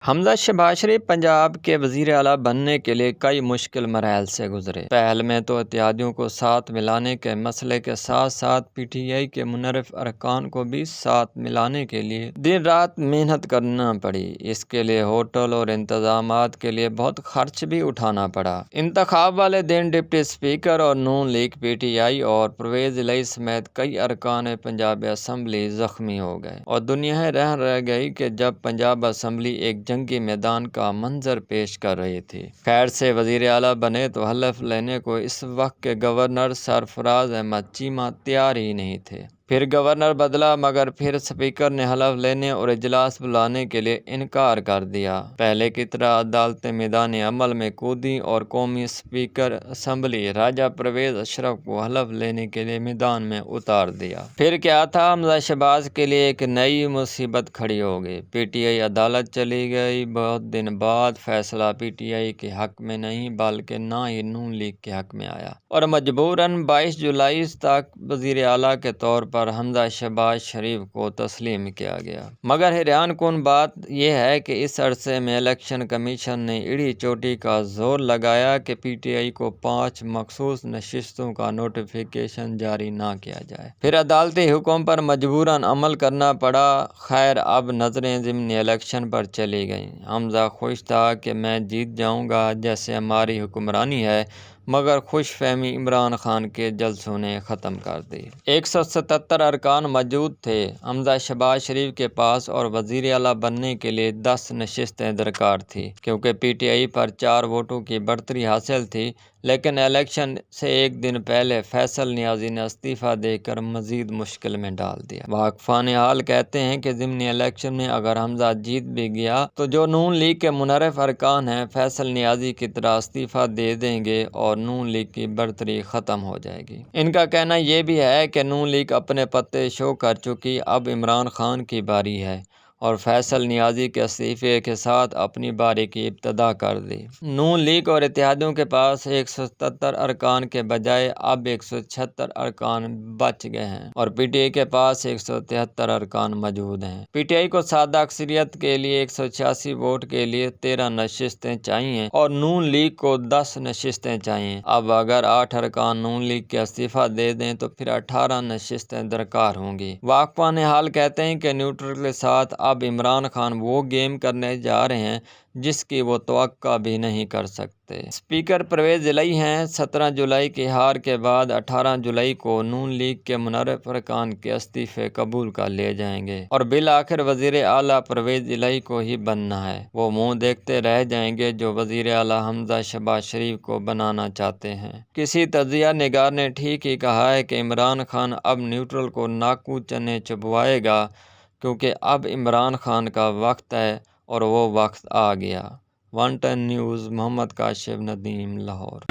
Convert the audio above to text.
حمزہ شہباز شریف پنجاب کے وزیر اعلیٰ بننے کے لیے کئی مشکل مراحل سے گزرے۔ پہل میں تو اتحادیوں کو ساتھ ملانے کے مسئلے کے ساتھ ساتھ پی ٹی آئی کے منحرف ارکان کو بھی ساتھ ملانے کے لیے دن رات محنت کرنا پڑی۔ اس کے لیے ہوٹل اور انتظامات کے لیے بہت خرچ بھی اٹھانا پڑا۔ انتخاب والے دن ڈپٹی اسپیکر اور نون لیگ پی ٹی آئی اور پرویز الہی سمیت کئی ارکان پنجاب اسمبلی زخمی ہو گئے اور دنیا حیران رہ گئی کہ جب پنجاب اسمبلی ایک جنگی میدان کا منظر پیش کر رہی تھی۔ خیر سے وزیر اعلیٰ بنے تو حلف لینے کو اس وقت کے گورنر سرفراز احمد چیمہ تیار ہی نہیں تھے۔ پھر گورنر بدلا مگر پھر اسپیکر نے حلف لینے اور اجلاس بلانے کے لیے انکار کر دیا۔ پہلے کی طرح عدالتیں میدان عمل میں کودیں اور قومی اسپیکر اسمبلی راجہ پرویز اشرف کو حلف لینے کے لیے میدان میں اتار دیا۔ پھر کیا تھا، حمزہ شہباز کے لیے ایک نئی مصیبت کھڑی ہو گئی۔ پی ٹی آئی عدالت چلی گئی۔ بہت دن بعد فیصلہ پی ٹی آئی کے حق میں نہیں بلکہ نہ ہی نون لیگ کے حق میں آیا اور مجبوراً 22 جولائی تک وزیر اعلیٰ کے طور پر حمزہ شہباز شریف کو تسلیم کیا گیا۔ مگر حیران کن بات یہ ہے کہ اس عرصے میں الیکشن کمیشن نے ایڑی چوٹی کا زور لگایا کہ پی ٹی آئی کو 5 مخصوص نشستوں کا نوٹیفیکیشن جاری نہ کیا جائے۔ پھر عدالتی حکم پر مجبوراً عمل کرنا پڑا۔ خیر اب نظریں ضمنی الیکشن پر چلی گئیں۔ حمزہ خوش تھا کہ میں جیت جاؤں گا جیسے ہماری حکمرانی ہے، مگر خوش فہمی عمران خان کے جلسوں نے ختم کر دی۔ 177 ارکان موجود تھے حمزہ شہباز شریف کے پاس اور وزیر اعلیٰ بننے کے لیے 10 نشستیں درکار تھیں کیونکہ پی ٹی آئی پر 4 ووٹوں کی بڑھتری حاصل تھی، لیکن الیکشن سے ایک دن پہلے فیصل نیازی نے استعفیٰ دے کر مزید مشکل میں ڈال دیا۔ واقفان حال کہتے ہیں کہ ضمنی الیکشن میں اگر حمزہ جیت بھی گیا تو جو نون لیگ کے منحرف ارکان ہیں فیصل نیازی کی طرح استعفیٰ دے دیں گے اور نون لیگ کی برتری ختم ہو جائے گی۔ ان کا کہنا یہ بھی ہے کہ نون لیگ اپنے پتے شو کر چکی، اب عمران خان کی باری ہے اور فیصل نیازی کے استعفے کے ساتھ اپنی باری کی ابتدا کر دی۔ نون لیگ اور اتحادیوں کے پاس 177 ارکان کے بجائے اب 176 ارکان بچ گئے ہیں اور پی ٹی آئی کے پاس 173 ارکان موجود ہیں۔ پی ٹی آئی کو سادہ اکثریت کے لیے 186 ووٹ کے لیے 13 نشستیں چاہیے اور نون لیگ کو 10 نشستیں چاہیے۔ اب اگر 8 ارکان نون لیگ کے استعفیٰ دے دیں تو پھر 18 نشستیں درکار ہوں گی۔ واقفان حال کہتے ہیں کہ نیوٹرل کے ساتھ اب عمران خان وہ گیم کرنے جا رہے ہیں جس کی وہ توقع بھی نہیں کر سکتے۔ اسپیکر پرویز الہی ہیں۔ 17 جولائی کی ہار کے بعد 18 جولائی کو نون لیگ کے منحرف ارکان کے استعفے قبول کر لیے جائیں گے اور بالآخر وزیر اعلیٰ پرویز الہی کو ہی بننا ہے۔ وہ منہ دیکھتے رہ جائیں گے جو وزیر اعلیٰ حمزہ شہباز شریف کو بنانا چاہتے ہیں۔ کسی تجزیہ نگار نے ٹھیک ہی کہا ہے کہ عمران خان اب نیوٹرل کو ناکو چنے چبوائے گا کیونکہ اب عمران خان کا وقت ہے اور وہ وقت آ گیا۔ 1 ٹن نیوز، محمد کاشف ندیم، لاہور۔